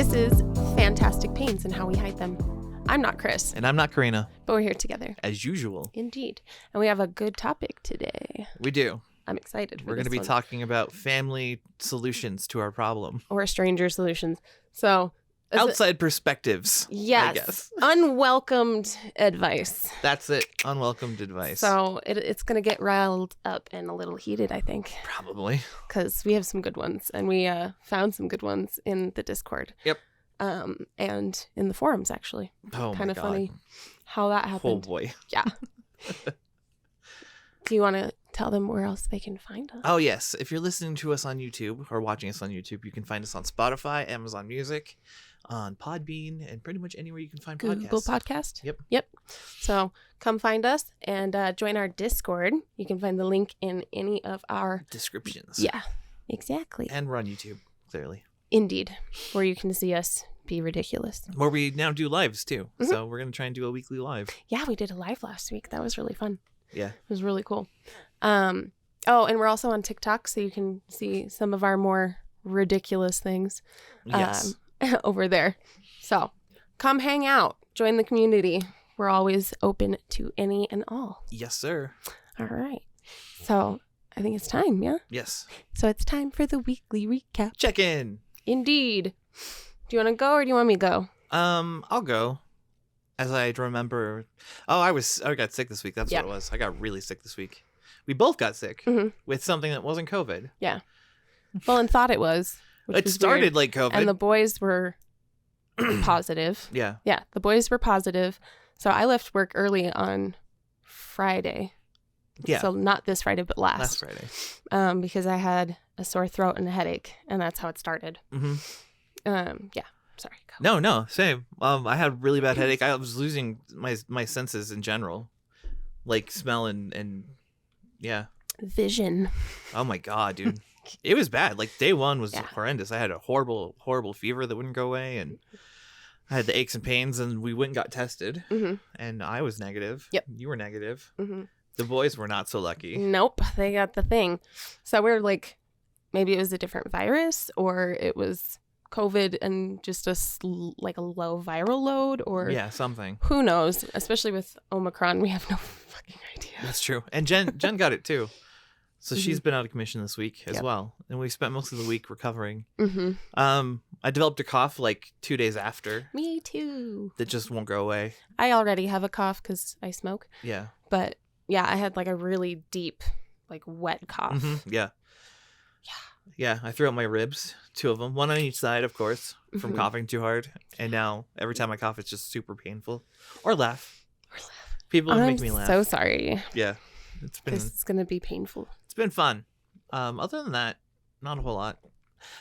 This is Fantastic Pains and How We Hide Them. I'm not Chris. And I'm not Karina. But we're here together. As usual. Indeed. And we have a good topic today. We do. I'm excited. We're going to be talking about family solutions to our problem. Or stranger solutions. So... outside perspectives. Yes. I guess. Unwelcomed advice. That's it. Unwelcomed advice. So it's going to get riled up and a little heated, I think. Probably. Because we have some good ones. And we found some good ones in the Discord. Yep. And in the forums, actually. Oh, kind my of God. funny how that happened. Oh, boy. Yeah. Do you want to tell them where else they can find us? Oh, yes. If you're listening to us on YouTube or watching us on YouTube, you can find us on Spotify, Amazon Music, on Podbean, and pretty much anywhere you can find podcasts. Google Podcast? Yep. So come find us and join our Discord. You can find the link in any of our... descriptions. Yeah, exactly. And we're on YouTube, clearly. Indeed. Where you can see us be ridiculous. Where we now do lives, too. Mm-hmm. So we're going to try and do a weekly live. Yeah, we did a live last week. That was really fun. Yeah. It was really cool. Oh, and we're also on TikTok, so you can see some of our more ridiculous things. Yes. Over there. So come hang out. Join the community. We're always open to any and all. Yes, sir. All right. So I think it's time, yeah? Yes. So it's time for the weekly recap. Check in. Indeed. Do you want to go or do you want me to go? I'll go. As I remember, I got sick this week. That's Yeah. what it was. I got really sick this week. We both got sick with something that wasn't COVID. Yeah. Well, and thought it was. It started like COVID. And the boys were positive. Yeah. Yeah, the boys were positive. So I left work early on Friday. Yeah. So not this Friday, but Last Friday. Because I had a sore throat and a headache, and that's how it started. Mm-hmm. Yeah. Sorry. Go. No, same. I had a really bad headache. I was losing my senses in general, like smell and yeah. Vision. Oh my God, dude. It was bad. Like day one was Yeah. horrendous. I had a horrible, horrible fever that wouldn't go away, and I had the aches and pains. And we went and got tested, and I was negative. Yep. You were negative. Mm-hmm. The boys were not so lucky. Nope, they got the thing. So we're like, maybe it was a different virus, or it was COVID and just like a low viral load, or Yeah, something. who knows? Especially with Omicron, we have no fucking idea. That's true. And Jen got it too. So she's been out of commission this week as Yep. well. And we spent most of the week recovering. Mm-hmm. I developed a cough like 2 days after Me too. that just won't go away. I already have a cough because I smoke, Yeah. but yeah, I had like a really deep, like wet cough. Yeah. Yeah. I threw out my ribs, 2 of them, one on each side, of course, from coughing too hard. And now every time I cough, it's just super painful. Or laugh. People I'm make me laugh. so sorry. Yeah. It's This is gonna be painful. been fun. Other than that, not a whole lot.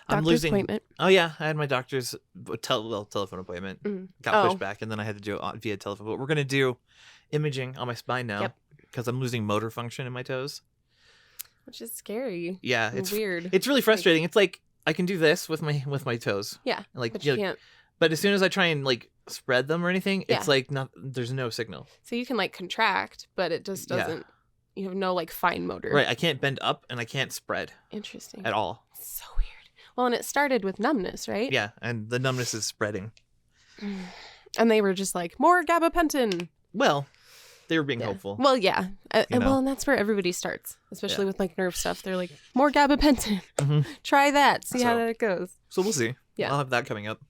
Doctor's appointment. Oh yeah, I had my doctor's telephone appointment. Got Oh. pushed back, and then I had to do it via telephone. But we're gonna do imaging on my spine now Yep. because I'm losing motor function in my toes. Which is scary. Yeah, it's weird. It's really frustrating. It's like I can do this with my toes. Yeah, Like but you know, can't. but as soon as I try and like spread them or anything, Yeah. it's like there's no signal. So you can like contract, but it just Yeah. doesn't. You have no like fine motor. Right, I can't bend up and I can't spread Interesting. at all. So weird. Well, and it started with numbness, right? Yeah, and the numbness is spreading. And they were just like, more gabapentin. Well, they were being Yeah. hopeful. Well, yeah. You know. Well, and that's where everybody starts, especially Yeah. with like nerve stuff. They're like, more gabapentin. Try that. See how So- that goes. So we'll see. Yeah. I'll have that coming up.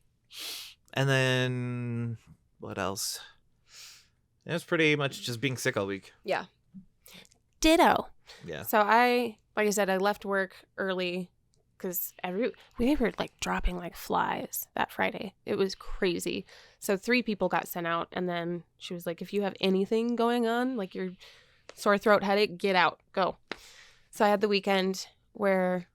And then what else? It was pretty much just being sick all week. Yeah. Ditto. Yeah. So like I said, I left work early because we were like dropping like flies that Friday. It was crazy. So 3 people got sent out, and then she was like, if you have anything going on, like your sore throat, headache, get out, go. So I had the weekend where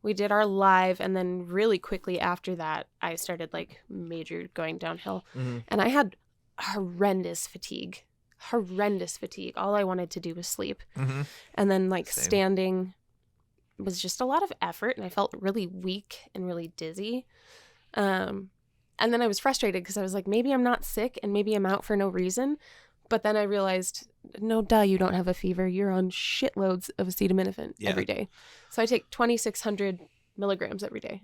we did our live, and then really quickly after that, I started like major going downhill, and I had horrendous fatigue. All I wanted to do was sleep. And then like Same. standing was just a lot of effort, and I felt really weak and really dizzy. And then I was frustrated because I was like, maybe I'm not sick and maybe I'm out for no reason. But then I realized, no, duh, you don't have a fever. You're on shitloads of acetaminophen every day. So I take 2,600 milligrams every day.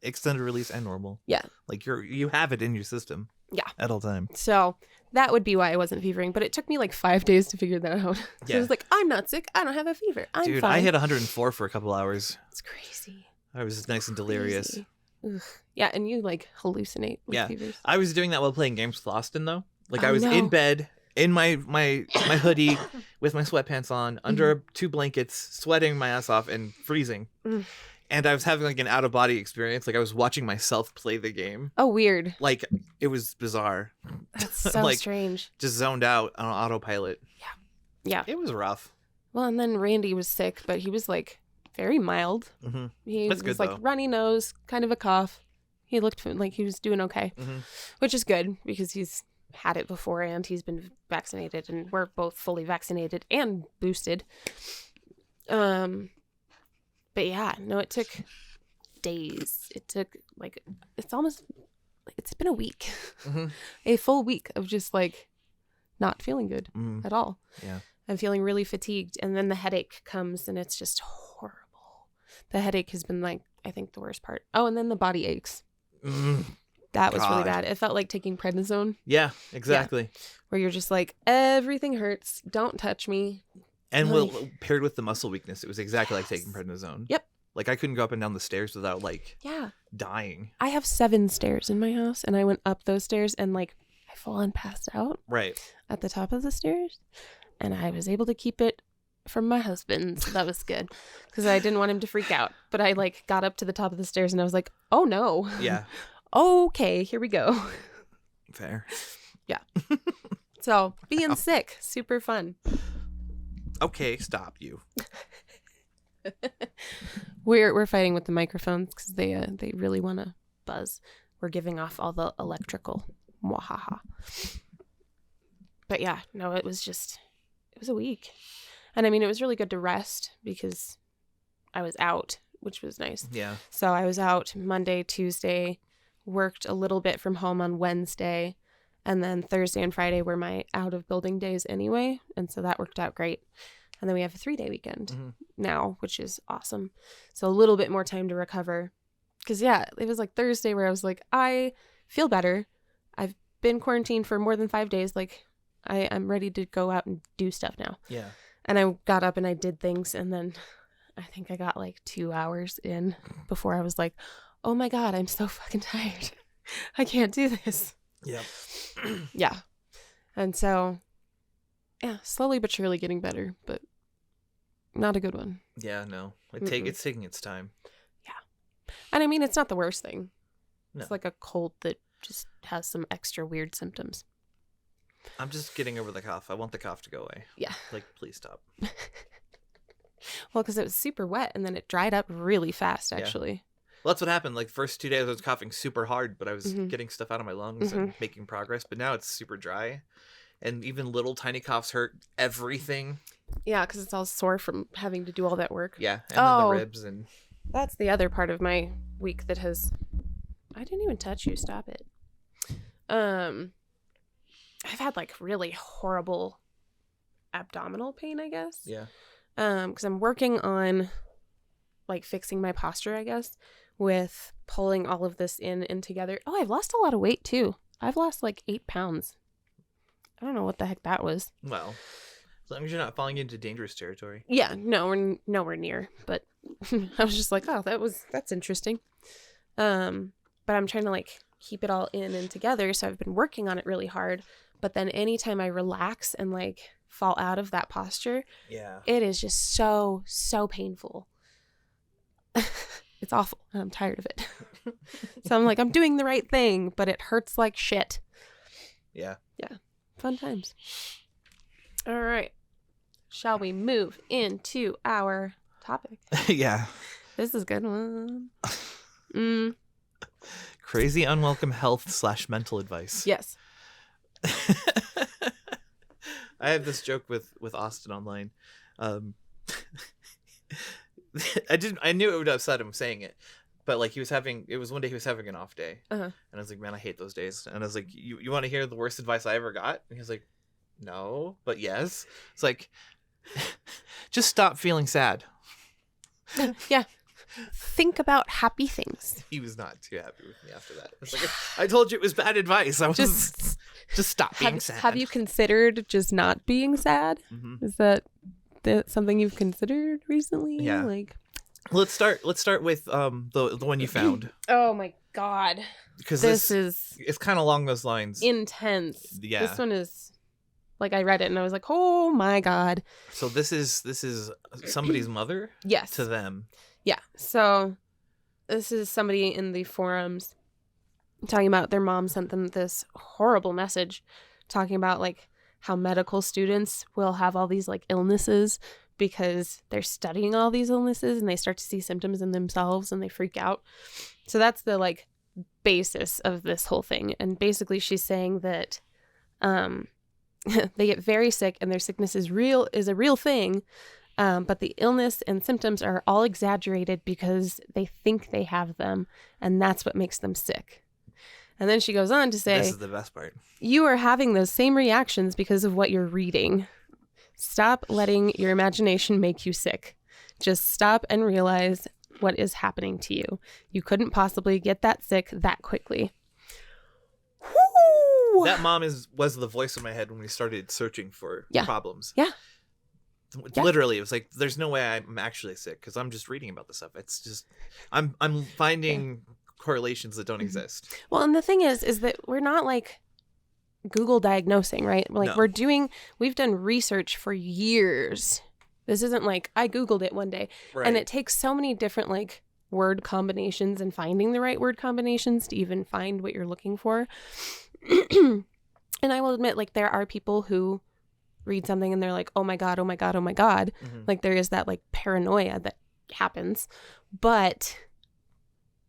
extended release and normal. Yeah. Like you have it in your system. Yeah. At all time. So that would be why I wasn't fevering, but it took me like 5 days to figure that out. So I was like, I'm not sick. I don't have a fever. I'm Dude, fine. I hit 104 for a couple hours. It's crazy. I was nice and delirious. Ugh. Yeah, and you like hallucinate with fevers. I was doing that while playing games with Austin though. Like Oh, I was no. in bed in my hoodie with my sweatpants on under 2 blankets, sweating my ass off and freezing. Mm. And I was having like an out of body experience. Like I was watching myself play the game. Oh, weird. Like it was bizarre. That's so like, strange. Just zoned out on autopilot. Yeah. It was rough. Well, and then Randy was sick, but he was like very mild. Mm-hmm. He That's was good, like though. runny nose, kind of a cough. He looked like he was doing okay, which is good because he's had it before and he's been vaccinated, and we're both fully vaccinated and boosted. But yeah, no, it took days. It took like, it's been a week, a full week of just like not feeling good at all. Yeah. I'm feeling really fatigued, and then the headache comes and it's just horrible. The headache has been like, I think the worst part. Oh, and then the body aches. That was really God. bad. It felt like taking prednisone, Yeah, exactly. where you're just like, everything hurts. Don't touch me. And Like- paired with the muscle weakness, it was exactly like taking prednisone. Yep. Like I couldn't go up and down the stairs without like Yeah. dying. I have 7 stairs in my house, and I went up those stairs and like I fallen passed out Right. at the top of the stairs, and I was able to keep it from my husband, so that was good because I didn't want him to freak out. But I like got up to the top of the stairs and I was like, oh no. Yeah. Okay, here we go. Fair. So being sick, super fun. Okay, stop you. We're fighting with the microphones because they really want to buzz. We're giving off all the electrical. Mwahaha. But yeah, no, it was a week. And I mean, it was really good to rest because I was out, which was nice. Yeah. So I was out Monday, Tuesday, worked a little bit from home on Wednesday, and then Thursday and Friday were my out of building days anyway. And so that worked out great. And then we have a 3-day weekend now, which is awesome. So a little bit more time to recover. Because, yeah, it was like Thursday where I was like, I feel better. I've been quarantined for more than 5 days. Like, I'm ready to go out and do stuff now. Yeah. And I got up and I did things. And then I think I got like 2 hours in before I was like, oh my God, I'm so fucking tired. I can't do this. Yep. Yeah. And so, yeah, slowly but surely getting better, but not a good one. Yeah, no. Mm-mm. It's taking its time. And I mean, it's not the worst thing. No. It's like a cold that just has some extra weird symptoms. I'm just getting over the cough. I want the cough to go away. Yeah. Like, please stop. Well, because it was super wet and then it dried up really fast, actually. Well, that's what happened. Like, first 2 days I was coughing super hard, but I was getting stuff out of my lungs and making progress. But now it's super dry. And even little tiny coughs hurt everything. Yeah, because it's all sore from having to do all that work. Yeah. And then the ribs and... That's the other part of my week that has... I didn't even touch you. Stop it. I've had like really horrible abdominal pain, I guess. Yeah. Because I'm working on like fixing my posture, I guess, with pulling all of this in and together. Oh, I've lost a lot of weight too. I've lost like 8 pounds. I don't know what the heck that was. Well, as long as you're not falling into dangerous territory. Yeah, no, we're nowhere near. But I was just like, oh, that's interesting. But I'm trying to like keep it all in and together. So I've been working on it really hard. But then anytime I relax and like fall out of that posture, Yeah. it is just so painful. It's awful. And I'm tired of it. So I'm like, I'm doing the right thing, but it hurts like shit. Yeah. Yeah. Fun times. All right. Shall we move into our topic? Yeah. This is a good one. Crazy unwelcome health / mental advice. Yes. I have this joke with Austin online. I knew it would upset him saying it, but like it was one day he was having an off day, and I was like, man, I hate those days. And I was like, you want to hear the worst advice I ever got? And he was like, no, but yes. It's like, just stop feeling sad. Yeah. think about happy things. He was not too happy with me after that. It's like, I told you it was bad advice. I was just stop being sad. Have you considered just not being sad? Mm-hmm. Is that something you've considered recently? Yeah. Like, let's start with the one you found. Oh my God. Because this is it's kind of along those lines. Intense. Yeah. This one is like, I read it and I was like, oh my God. So this is somebody's mother? Yes. To them. Yeah. So this is somebody in the forums talking about their mom sent them this horrible message talking about like how medical students will have all these like illnesses because they're studying all these illnesses and they start to see symptoms in themselves and they freak out. So that's the like basis of this whole thing. And basically she's saying that they get very sick and their sickness is a real thing. But the illness and symptoms are all exaggerated because they think they have them, and that's what makes them sick. And then she goes on to say, this is the best part. You are having those same reactions because of what you're reading. Stop letting your imagination make you sick. Just stop and realize what is happening to you. You couldn't possibly get that sick that quickly. Woo! That mom was the voice in my head when we started searching for problems. Yeah. Literally, it was like, there's no way I'm actually sick because I'm just reading about this stuff. It's just, I'm finding correlations that don't exist. Well, and the thing is that we're not like Google diagnosing, right? Like we've done research for years. This isn't like I Googled it one day. Right. And it takes so many different like word combinations and finding the right word combinations to even find what you're looking for. And I will admit, like, there are people who read something and they're like, oh my God, oh my God, oh my God. Mm-hmm. Like there is that like paranoia that happens, but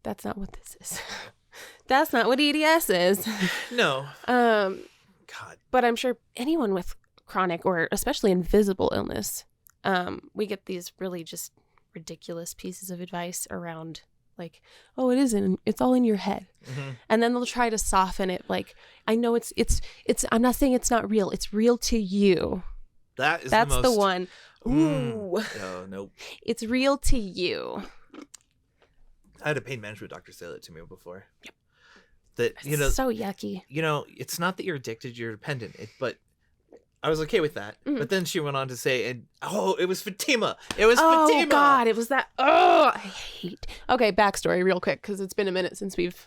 that's not what this is. That's not what EDS is. No. God. But I'm sure anyone with chronic or especially invisible illness, we get these really just ridiculous pieces of advice around like, oh, it's all in your head. Mm-hmm. And then they'll try to soften it. Like, I know it's, I'm not saying it's not real. It's real to you. That's the one. Ooh. No, nope. It's real to you. I had a pain management doctor say that to me before. Yep. That, so yucky. It's not that you're addicted, you're dependent. But I was okay with that. Mm-hmm. But then she went on to say, it was Fatima. It was Fatima. Oh, God. It was that. Oh, I hate. Okay, backstory real quick, because it's been a minute since we've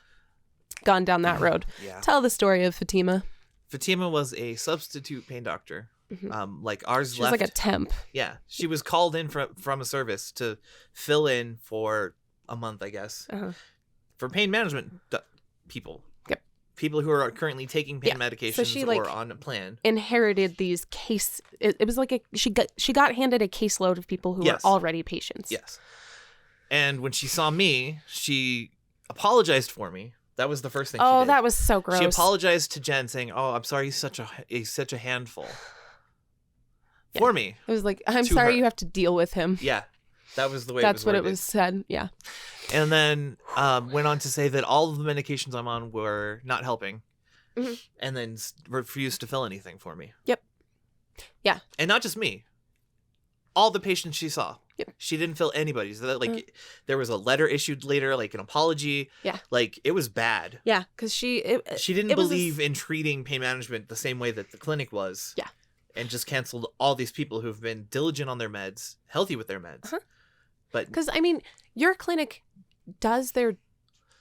gone down that road. Yeah. Tell the story of Fatima. Fatima was a substitute pain doctor. Mm-hmm. Like ours she was like a temp. Yeah. She was called in from a service to fill in for a month, I guess, for pain management people. People who are currently taking pain medications so she, or on a plan. Inherited these it was like she got handed a caseload of people who were already patients. Yes. And when she saw me, she apologized for me. That was the first thing she did. That was so gross. She apologized to Jen saying, "Oh, I'm sorry, he's such a handful." Yeah. For me. It was like, "I'm sorry you have to deal with him." Yeah. That was the way That's it was what it was said. Yeah. And then went on to say that all of the medications I'm on were not helping, and then refused to fill anything for me. Yep. Yeah. And not just me. All the patients she saw. Yep. She didn't fill anybody's. Like there was a letter issued later, like an apology. Yeah. Like it was bad. Yeah, because she didn't believe in treating pain management the same way that the clinic was. Yeah. And just canceled all these people who've been diligent on their meds, healthy with their meds. But because I mean, your clinic does their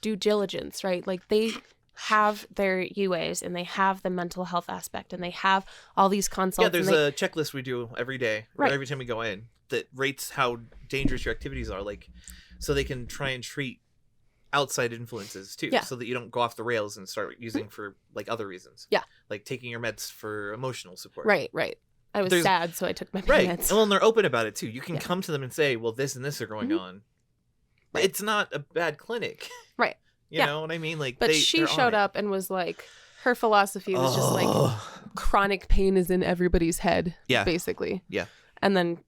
due diligence, right? Like they have their UAs and they have the mental health aspect and they have all these consults. Yeah, there's a checklist we do every day, right, every time we go in, that rates how dangerous your activities are, like, so they can try and treat outside influences too, so that you don't go off the rails and start using for like other reasons. Yeah, like taking your meds for emotional support. Right. I was sad, so I took my meds. Well, and they're open about it too. You can come to them and say, "Well, this and this are going on." Right. It's not a bad clinic, right? You know what I mean? Like, but she showed up and was like, her philosophy was just like, chronic pain is in everybody's head, basically. Yeah, and then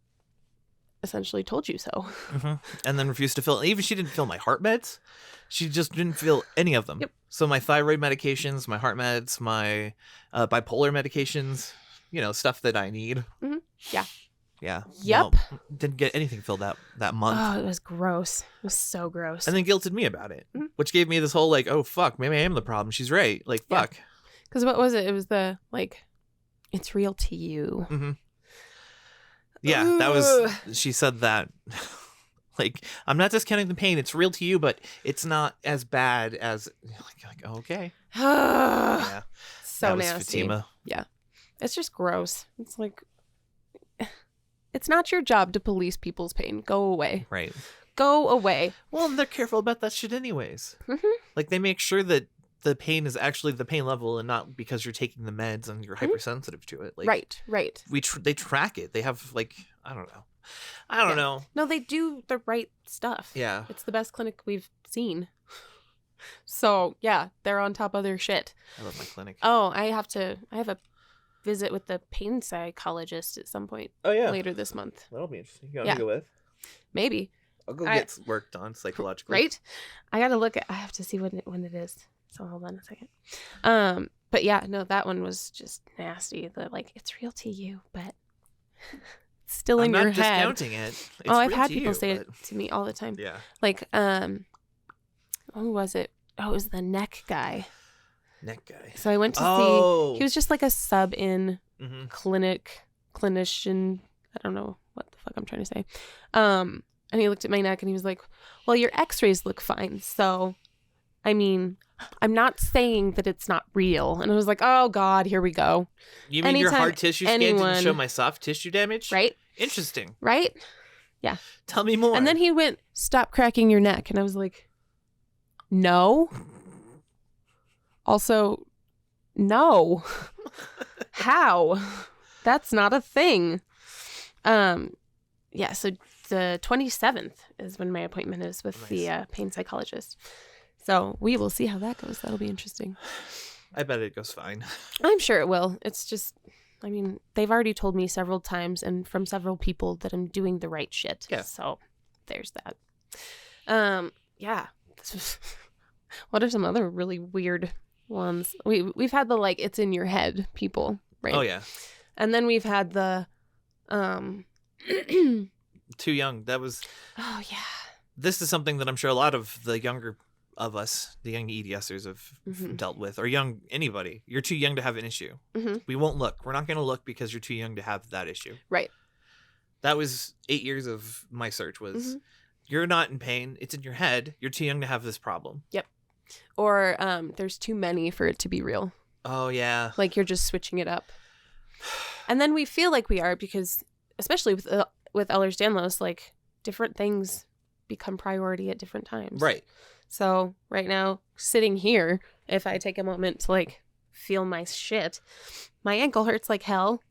essentially told you so. Mm-hmm. And then refused to fill. Even she didn't fill my heart meds. She just didn't fill any of them. Yep. So my thyroid medications, my heart meds, my bipolar medications. Stuff that I need. Mm-hmm. Yeah. Yeah. Yep. No, didn't get anything filled out that month. Oh, it was gross. It was so gross. And then guilted me about it, Mhm. which gave me this whole like, oh, fuck, maybe I am the problem. She's right. Like, Yeah. fuck. Because what was it? It was the, like, it's real to you. Mm-hmm. Yeah, that was, she said that. Like, I'm not discounting the pain. It's real to you, but it's not as bad as, like okay. Yeah. So that was nasty. Fatima. Yeah. It's just gross. It's like, it's not your job to police people's pain. Go away. Right. Go away. Well, they're careful about that shit anyways. Mm-hmm. Like, they make sure that the pain is actually the pain level and not because you're taking the meds and you're hypersensitive to it. Like, right. They track it. They have, like, I don't know. No, they do the right stuff. Yeah. It's the best clinic we've seen. So, yeah, they're on top of their shit. I love my clinic. Oh, I have a visit with the pain psychologist at some point later this month. That'll be interesting. You want to go with? Maybe. I'll go get work done psychologically. Right? I got to look at, I have to see when it is. So hold on a second. But yeah, no, that one was just nasty. The, like, it's real to you, but it's still in your head. I'm not discounting it. It's I've real had to people you, say it to me all the time. Yeah. Like, who was it? Oh, it was the neck guy. Neck guy. So I went to see, he was just like a sub-in clinician. I don't know what the fuck I'm trying to say. And he looked at my neck and he was like, well, your x-rays look fine. So, I mean, I'm not saying that it's not real. And I was like, oh God, here we go. You mean your hard tissue scan didn't anyone- show my soft tissue damage? Right? Interesting. Right? Yeah. Tell me more. And then he went, stop cracking your neck. And I was like, no. Also, no. How? That's not a thing. Yeah, so the 27th is when my appointment is with the pain psychologist. So we will see how that goes. That'll be interesting. I bet it goes fine. I'm sure it will. It's just, I mean, they've already told me several times and from several people that I'm doing the right shit. Yeah. So there's that. Yeah. What are some other really weird ones? We've had the, like, it's in your head people, right? Oh yeah. And then we've had the Too young. That was. Oh yeah. This is something that I'm sure a lot of the younger of us, the young EDSers, have dealt with, or young anybody. You're too young to have an issue. We won't look. We're not going to look because you're too young to have that issue. Right. That was 8 years of my search was, you're not in pain. It's in your head. You're too young to have this problem. Yep. Or there's too many for it to be real. Oh, yeah. Like you're just switching it up. And then we feel like we are because, especially with Ehlers-Danlos, like different things become priority at different times. Right. So right now, sitting here, if I take a moment to like feel my shit, my ankle hurts like hell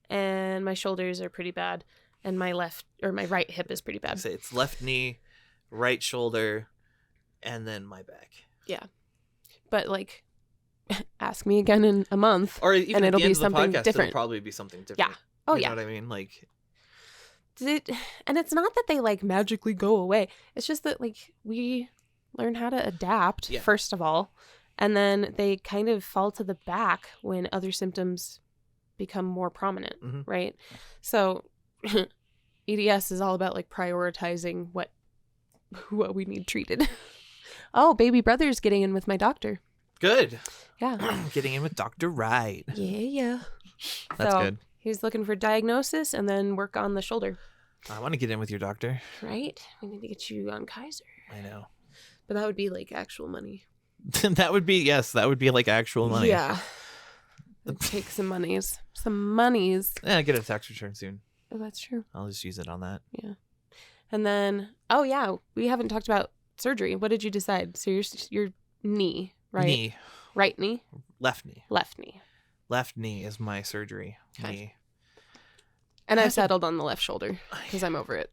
and my shoulders are pretty bad and my right hip is pretty bad. Say it's left knee, right shoulder, and then my back. Yeah. But like, ask me again in a month or even and at it'll the be end of the something podcast, different. It'll probably be something different. Yeah. Oh, you yeah. know what I mean? Like, and it's not that they like magically go away. It's just that like we learn how to adapt first of all, and then they kind of fall to the back when other symptoms become more prominent, right? So EDS is all about like prioritizing what we need treated. Oh, baby brother's getting in with my doctor. Good. Yeah. Getting in with Dr. Wright. Yeah. That's good. He's looking for diagnosis and then work on the shoulder. I want to get in with your doctor. Right? We need to get you on Kaiser. I know. But that would be like actual money. That would be like actual money. Yeah. It'd take some monies. Yeah, I get a tax return soon. Oh, that's true. I'll just use it on that. Yeah. And then, oh yeah, we haven't talked about surgery. What did you decide? So your knee, right? Knee. Right knee? Left knee. Left knee. Left knee is my surgery. Okay. Knee. And I've settled on the left shoulder because I'm over it.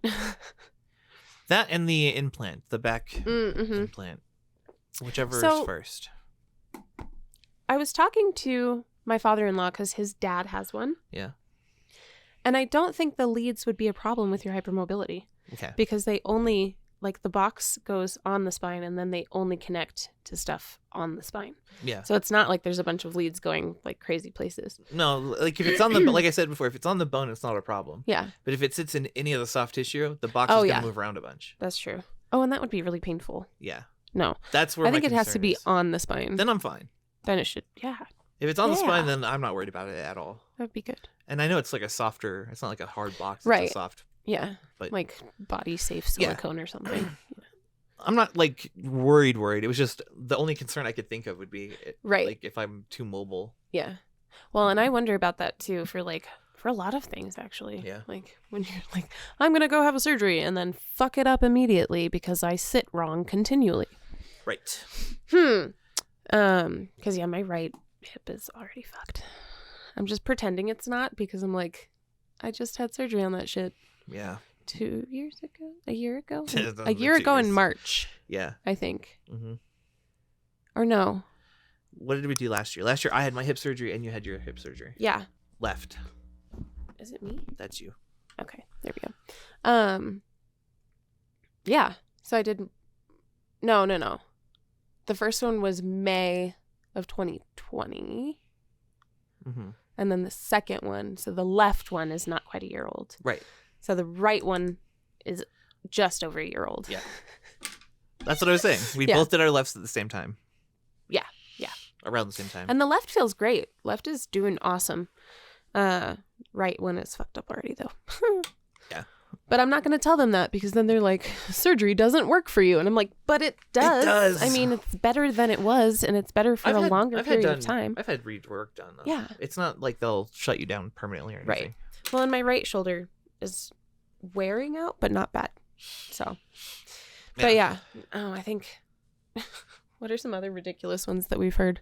That and the implant, the back implant, whichever is first. I was talking to my father-in-law because his dad has one. Yeah. And I don't think the leads would be a problem with your hypermobility. Okay. Because they only like the box goes on the spine and then they only connect to stuff on the spine. Yeah. So it's not like there's a bunch of leads going like crazy places. No, like if it's on the like I said before, if it's on the bone, it's not a problem. Yeah. But if it sits in any of the soft tissue, the box Oh, is yeah. gonna move around a bunch. That's true. Oh, and that would be really painful. Yeah. No. That's where I think my it has to concern be is. on the spine. Then I'm fine. Then it should. Yeah. If it's on the Yeah. spine, then I'm not worried about it at all. That would be good. And I know it's like a softer. It's not like a hard box. It's Right. a soft. Yeah. But- like body safe Yeah. silicone or something. I'm not like worried. It was just the only concern I could think of would be Right. like if I'm too mobile. Yeah. Well, and I wonder about that too for a lot of things actually. Yeah. Like when you're like, I'm gonna go have a surgery and then fuck it up immediately because I sit wrong continually. Right. Because yeah, my right hip is already fucked. I'm just pretending it's not because I'm like, I just had surgery on that shit Yeah. 2 years ago, a year ago, It's a been year 2 ago in years. March, Yeah. I think, Mm-hmm. or no, What did we do last year? Last year I had my hip surgery and you had your hip surgery. yeah, Left. is it me? That's you. Okay, there we go. Yeah, so I did. No. The first one was May of 2020, Mm-hmm. and then the second one, so the left one is not quite a year old. Right. So the right one is just over a year old. Yeah. That's what I was saying. We Yeah. both did our lefts at the same time. Yeah. Around the same time. And the left feels great. Left is doing awesome. Right one is fucked up already though. Yeah. But I'm not going to tell them that because then they're like, surgery doesn't work for you. And I'm like, but it does. It does. I mean, it's better than it was and it's better for a longer period of time. I've had rework done though. Yeah. It's not like they'll shut you down permanently or anything. Right. Well, and my right shoulder is wearing out, but not bad. So, but yeah. Oh, I think, what are some other ridiculous ones that we've heard?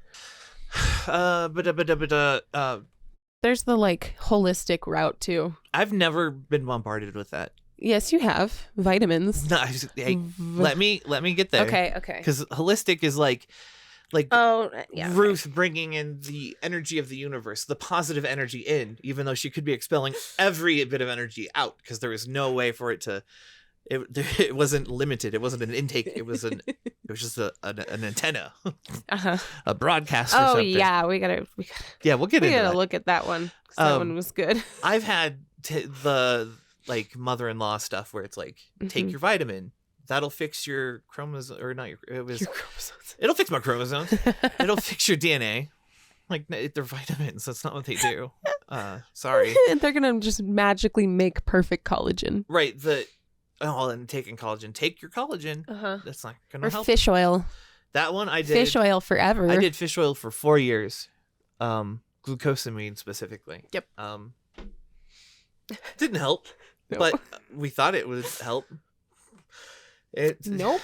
There's the like holistic route too. I've never been bombarded with that. Yes, you have vitamins. No, hey, let me get there. Okay. Because holistic is like Oh, yeah. Ruth bringing in the energy of the universe, the positive energy in, even though she could be expelling every bit of energy out because there was no way for it to. It wasn't limited. It wasn't an intake. It was just an antenna, a broadcast. Or Oh something. yeah, we gotta Yeah, we'll get into that. look at that one. 'Cause that one was good. I've had the like mother-in-law stuff where it's like, take Mhm. your vitamin. That'll fix your chromosome, or not your. It was. Your chromosomes. It'll fix my chromosomes. It'll fix your DNA. Like they're vitamins. That's not what they do. Sorry. And they're gonna just magically make perfect collagen. Right. And taking collagen. Take your collagen. That's not gonna Or help. fish oil. That one I did. Fish oil forever. I did fish oil for 4 years. Glucosamine specifically. Yep. Didn't help, No. but we thought it would help. Nope.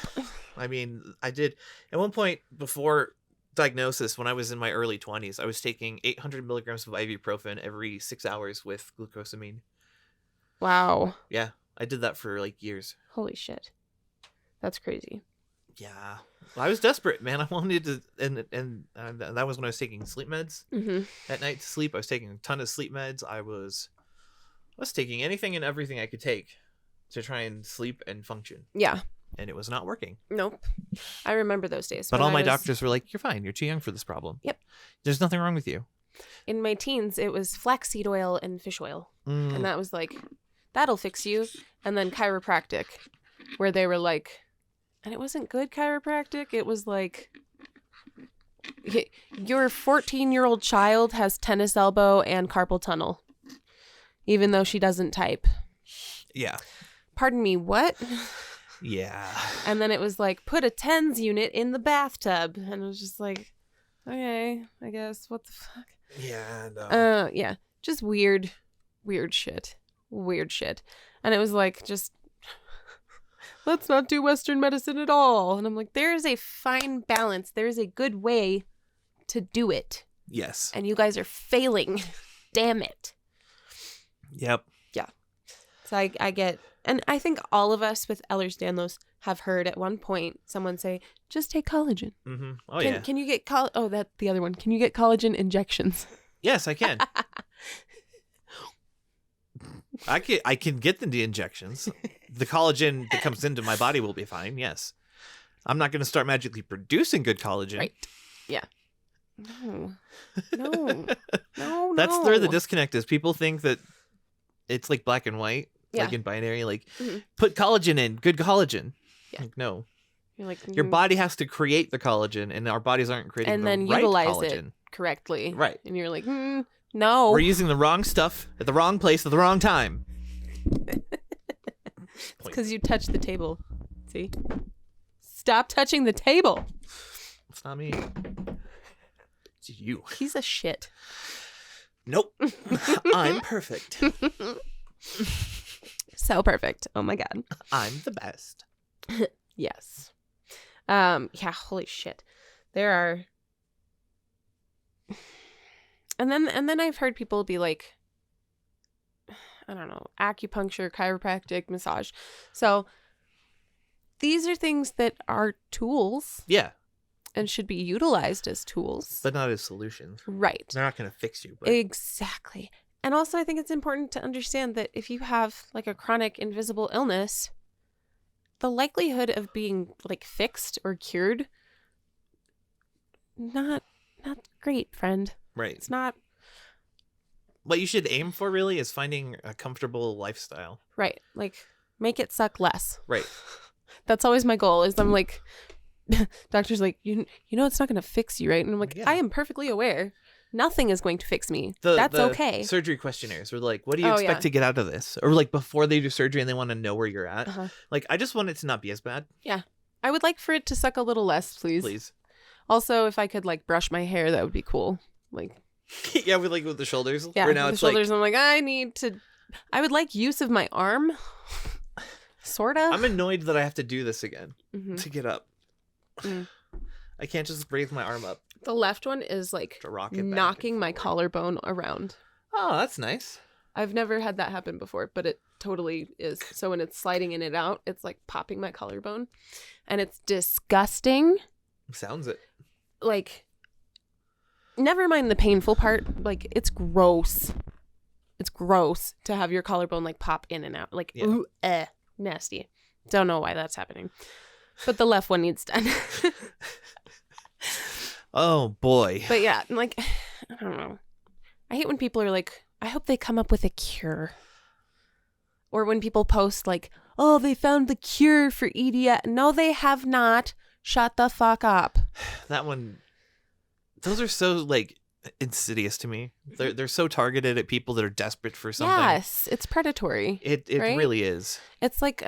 I mean, I did at one point before diagnosis when I was in my early 20s. I was taking 800 milligrams of ibuprofen every 6 hours with glucosamine. Wow. Yeah, I did that for like years. Holy shit. That's crazy. Yeah, I was desperate, man. I wanted to, and that was when I was taking sleep meds at night to sleep. I was taking a ton of sleep meds. I was taking anything and everything I could take to try and sleep and function. Yeah. And it was not working. Nope. I remember those days. But when all my I was- doctors were like, "You're fine. You're too young for this problem. Yep. There's nothing wrong with you." In my teens, it was flaxseed oil and fish oil. And that was like, that'll fix you. And then chiropractic, where they were like, and it wasn't good chiropractic. It was like, your 14-year-old child has tennis elbow and carpal tunnel, even though she doesn't type. Yeah. Pardon me, what? Yeah. And then it was like, put a TENS unit in the bathtub. And it was just like, okay, I guess. What the fuck? Yeah. No. Yeah. Just weird shit. And it was like, just, let's not do Western medicine at all. And I'm like, there is a fine balance. There is a good way to do it. Yes. And you guys are failing. Damn it. Yep. Yeah. So I get, and I think all of us with Ehlers-Danlos have heard at one point someone say, just take collagen. Mm-hmm. Oh, can, yeah. Can you get the other one. Can you get collagen injections? Yes, I can. I can get the injections. The collagen that comes into my body will be fine. Yes. I'm not going to start magically producing good collagen. Right. Yeah. No. That's where the disconnect is. People think that it's like black and white, like in binary, like put collagen in, good collagen. Yeah. Like, no. You're like, your body has to create the collagen, and our bodies aren't creating and the then right utilize collagen. It correctly. Right. And you're like, no. We're using the wrong stuff at the wrong place at the wrong time. It's because you touched the table. See? Stop touching the table. It's not me. It's you. He's a shit. Nope. I'm perfect. So perfect. Oh my God. I'm the best. Yes. Yeah, holy shit. There are. And then I've heard people be like, I don't know, acupuncture, chiropractic, massage. So these are things that are tools. Yeah. And should be utilized as tools. But not as solutions. Right. They're not going to fix you. But... Exactly. And also I think it's important to understand that if you have like a chronic invisible illness, the likelihood of being like fixed or cured, not great, friend. Right. It's not. What you should aim for really is finding a comfortable lifestyle. Right. Like make it suck less. Right. That's always my goal is I'm like, doctor's like, you know, it's not going to fix you, right? And I'm like, I am perfectly aware. Nothing is going to fix me. That's okay. Surgery questionnaires were like, what do you expect to get out of this? Or like before they do surgery and they want to know where you're at. Like, I just want it to not be as bad. Yeah. I would like for it to suck a little less, please. Please. Also, if I could like brush my hair, that would be cool. Like, yeah, with the shoulders. Yeah, where now with it's the shoulders. like, I would like use of my arm. Sort of. I'm annoyed that I have to do this again to get up. I can't just raise my arm up. The left one is like knocking my collarbone around. Oh, that's nice. I've never had that happen before, but it totally is. So when it's sliding in and out, it's like popping my collarbone. And it's disgusting. Sounds it. Like, never mind the painful part. Like, it's gross. It's gross to have your collarbone like pop in and out. Like, ooh, nasty. Don't know why that's happening. But the left one needs done. Oh, boy. But yeah, like, I don't know. I hate when people are like, I hope they come up with a cure. Or when people post like, oh, they found the cure for EDS. No, they have not. Shut the fuck up. That one, those are so like insidious to me. They're so targeted at people that are desperate for something. Yes, it's predatory. It right? really is. It's like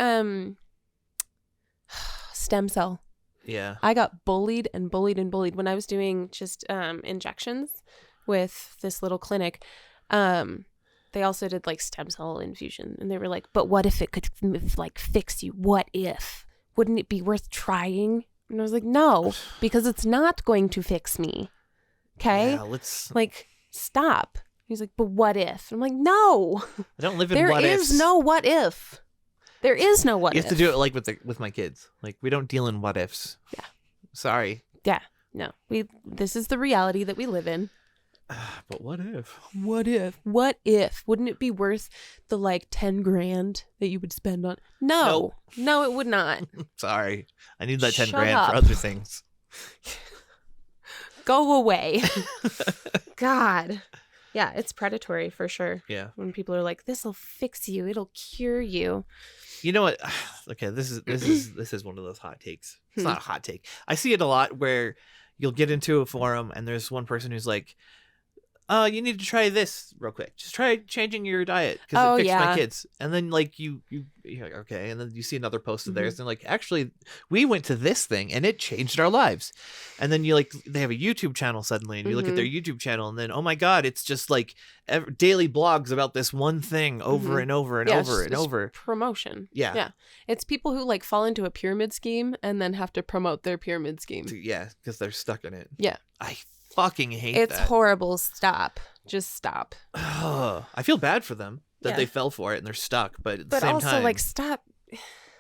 stem cell. Yeah. I got bullied when I was doing just injections with this little clinic. They also did like stem cell infusion, and they were like, but what if it could like fix you? What if? Wouldn't it be worth trying? And I was like, no, because it's not going to fix me. Okay? Yeah, let's like stop. He's like, but what if? I'm like, no. I don't live in what ifs. There is no what if. There is no what if. You have to do it like with my kids. Like, we don't deal in what ifs. Yeah. Sorry. Yeah. No. This is the reality that we live in. But what if? What if? What if? Wouldn't it be worth the like 10 grand that you would spend on? No. No, it would not. Sorry. I need that 10 Shut grand up. for other things. Go away. God. Yeah, it's predatory for sure. Yeah. When people are like, this'll fix you, it'll cure you. You know what? Okay, this is one of those hot takes. It's not a hot take. I see it a lot where you'll get into a forum and there's one person who's like, you need to try this real quick. Just try changing your diet because it fixed my kids. And then like you're like, okay. And then you see another post of theirs and like, actually, we went to this thing and it changed our lives. And then they have a YouTube channel suddenly and you look at their YouTube channel and then, oh my God, it's just like daily blogs about this one thing over and over and over and over. Promotion. Yeah. Yeah. It's people who like fall into a pyramid scheme and then have to promote their pyramid scheme. Yeah. Because they're stuck in it. Yeah. I fucking hate that. It's horrible. Stop. Just stop. I feel bad for them that they fell for it and they're stuck, but at the same also time, like stop.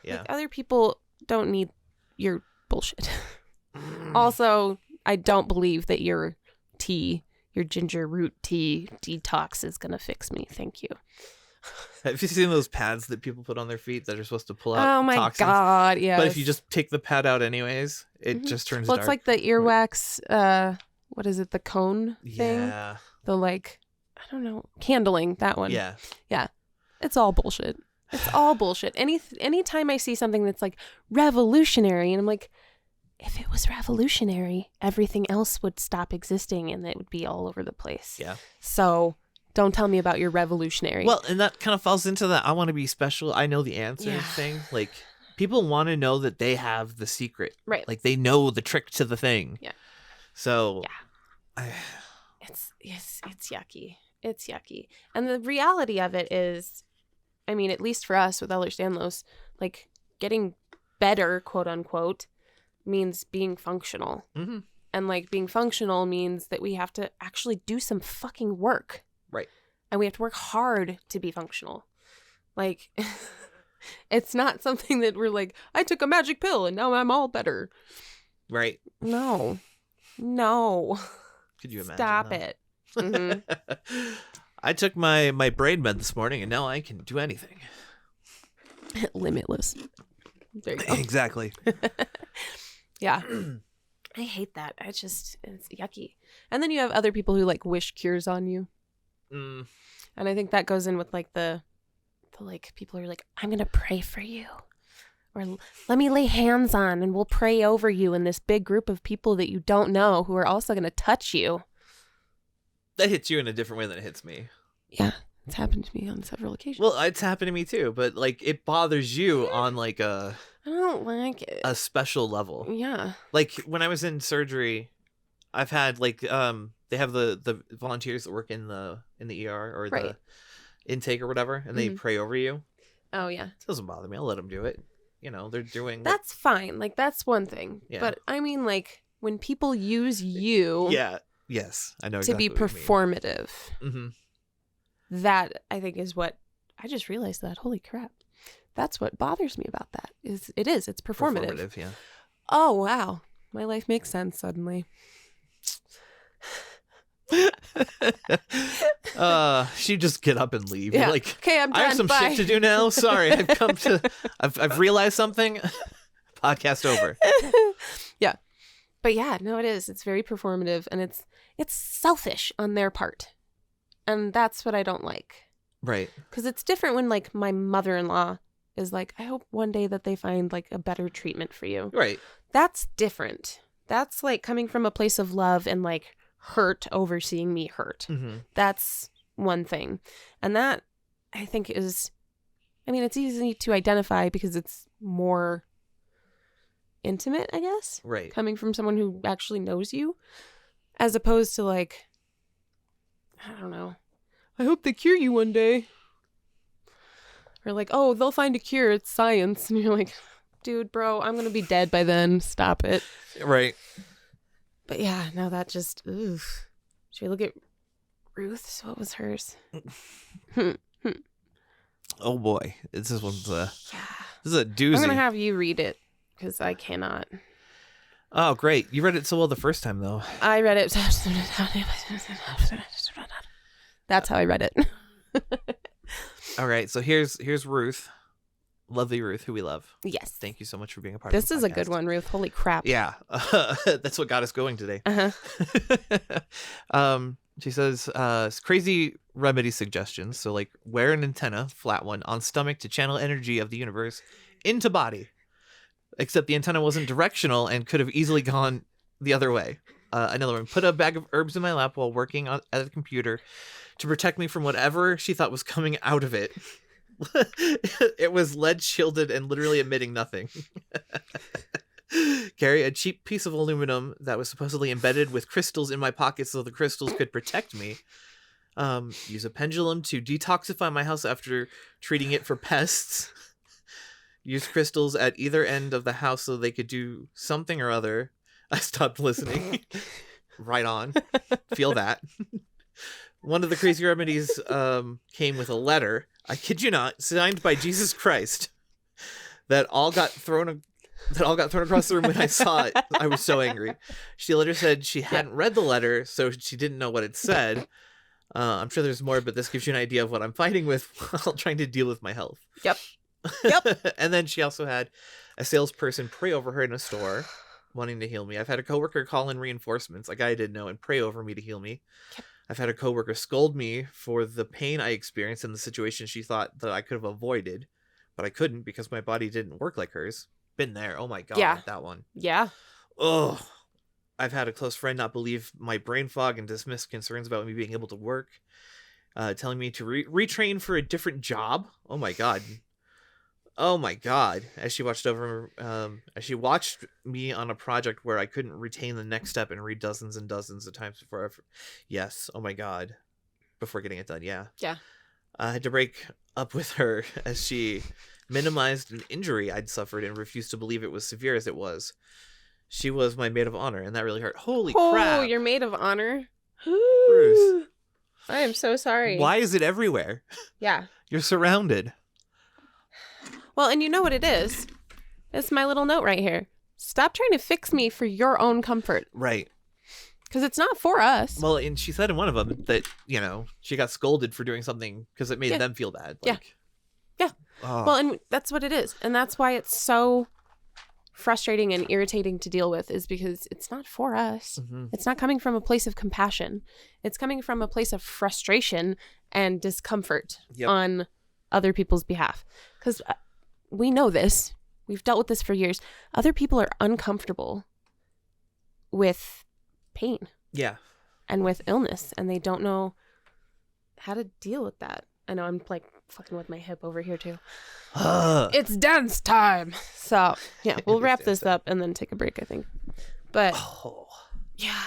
Yeah. Like, other people don't need your bullshit. Also, I don't believe that your ginger root tea detox is gonna fix me. Thank you. Have you seen those pads that people put on their feet that are supposed to pull out Oh my toxins? God, yes. But if you just take the pad out anyways, it just turns dark. It's like the earwax, what is it, the cone thing? Yeah. The like, I don't know, candling, that one. Yeah. Yeah. It's all bullshit. It's all bullshit. Anytime I see something that's like revolutionary, and I'm like, if it was revolutionary, everything else would stop existing and it would be all over the place. Yeah. So don't tell me about your revolutionary. Well, and that kind of falls into that I want to be special, I know the answer thing. Like, people want to know that they have the secret. Right. Like, they know the trick to the thing. Yeah. So. Yeah. It's yucky. It's yucky. And the reality of it is, I mean, at least for us with Ehlers-Danlos, like, getting better, quote unquote, means being functional. Mm-hmm. And like being functional means that we have to actually do some fucking work. Right. And we have to work hard to be functional. Like, it's not something that we're like, I took a magic pill and now I'm all better. Right. No. Could you imagine? Stop that? it. Mm-hmm. I took my brain med this morning and now I can do anything. Limitless. There you go. Exactly. Yeah. I hate that. It's yucky. And then you have other people who like wish cures on you. And I think that goes in with like the like people who are like, I'm going to pray for you. Or let me lay hands on and we'll pray over you in this big group of people that you don't know who are also going to touch you. That hits you in a different way than it hits me. Yeah. It's happened to me on several occasions. Well, it's happened to me too, but like it bothers you on like I don't like it. A special level. Yeah. Like when I was in surgery, I've had like they have the volunteers that work in the ER or the intake or whatever, and they pray over you. Oh yeah. It doesn't bother me. I'll let them do it. You know, they're doing. That's fine. Like that's one thing. Yeah. But I mean, like when people use you. Yeah. Yes, I know. To exactly be performative. Mm-hmm. That I think is what I just realized that. Holy crap. That's what bothers me about that. It's performative. Performative, yeah. Oh, wow. My life makes sense suddenly. She just get up and leave. Yeah. You're like, okay, I'm done. I have some Bye. shit to do now. Sorry, I've realized something. Podcast over. Yeah. But yeah, no, it is. It's very performative and it's selfish on their part. And that's what I don't like. Right. Because it's different when, like, my mother-in-law is like, I hope one day that they find, like, a better treatment for you. Right. That's different. That's, like, coming from a place of love and, like, hurt over seeing me hurt. Mm-hmm. That's one thing. And that, I think, is... I mean, it's easy to identify because it's more intimate, I guess. Right. Coming from someone who actually knows you. As opposed to, like... I don't know. I hope they cure you one day. Or like, oh, they'll find a cure. It's science. And you're like, dude, bro, I'm going to be dead by then. Stop it. Right. But yeah, no, that just, oof. Should we look at Ruth's? What was hers? Oh boy. This is a doozy. I'm going to have you read it because I cannot. Oh, great. You read it so well the first time, though. I read it. That's how I read it. All right. So here's Ruth. Lovely Ruth, who we love. Yes. Thank you so much for being a part of this. the podcast. This is a good one, Ruth. Holy crap. Yeah. That's what got us going today. Uh-huh. She says, crazy remedy suggestions. So, like, wear an antenna, flat one, on stomach to channel energy of the universe into body. Except the antenna wasn't directional and could have easily gone the other way. Another one, put a bag of herbs in my lap while working at the computer to protect me from whatever she thought was coming out of it. It was lead shielded and literally emitting nothing. Carry a cheap piece of aluminum that was supposedly embedded with crystals in my pocket so the crystals could protect me. Use a pendulum to detoxify my house after treating it for pests. Use crystals at either end of the house so they could do something or other. I stopped listening. Right on. Feel that. One of the crazy remedies came with a letter, I kid you not, signed by Jesus Christ, that all got thrown across the room when I saw it. I was so angry. She later said she hadn't read the letter, so she didn't know what it said. I'm sure there's more, but this gives you an idea of what I'm fighting with while trying to deal with my health. Yep. Yep. And then she also had a salesperson pray over her in a store, wanting to heal me. I've had a coworker call in reinforcements, a guy I didn't know, and pray over me to heal me. Yep. I've had a coworker scold me for the pain I experienced in the situation she thought that I could have avoided, but I couldn't because my body didn't work like hers. Been there. Oh my God, Yeah. that one. Yeah. Oh, I've had a close friend not believe my brain fog and dismiss concerns about me being able to work, telling me to retrain for a different job. Oh my God. Oh my God. As she watched me on a project where I couldn't retain the next step and read dozens and dozens of times before yes. Oh my God. Before getting it done. Yeah. Yeah. I had to break up with her as she minimized an injury I'd suffered and refused to believe it was severe as it was. She was my maid of honor, and that really hurt. Holy crap. Oh, your maid of honor? Bruce. I am so sorry. Why is it everywhere? Yeah. You're surrounded. Well, and you know what it is? It's my little note right here. Stop trying to fix me for your own comfort. Right. Because it's not for us. Well, and she said in one of them that, she got scolded for doing something because it made them feel bad. Yeah. Oh. Well, and that's what it is. And that's why it's so frustrating and irritating to deal with, is because it's not for us. Mm-hmm. It's not coming from a place of compassion. It's coming from a place of frustration and discomfort on other people's behalf. Because we know this. We've dealt with this for years. Other people are uncomfortable with pain. Yeah. And with illness. And they don't know how to deal with that. I know I'm like fucking with my hip over here too. It's dance time. So yeah, we'll wrap this up and then take a break, I think. But yeah,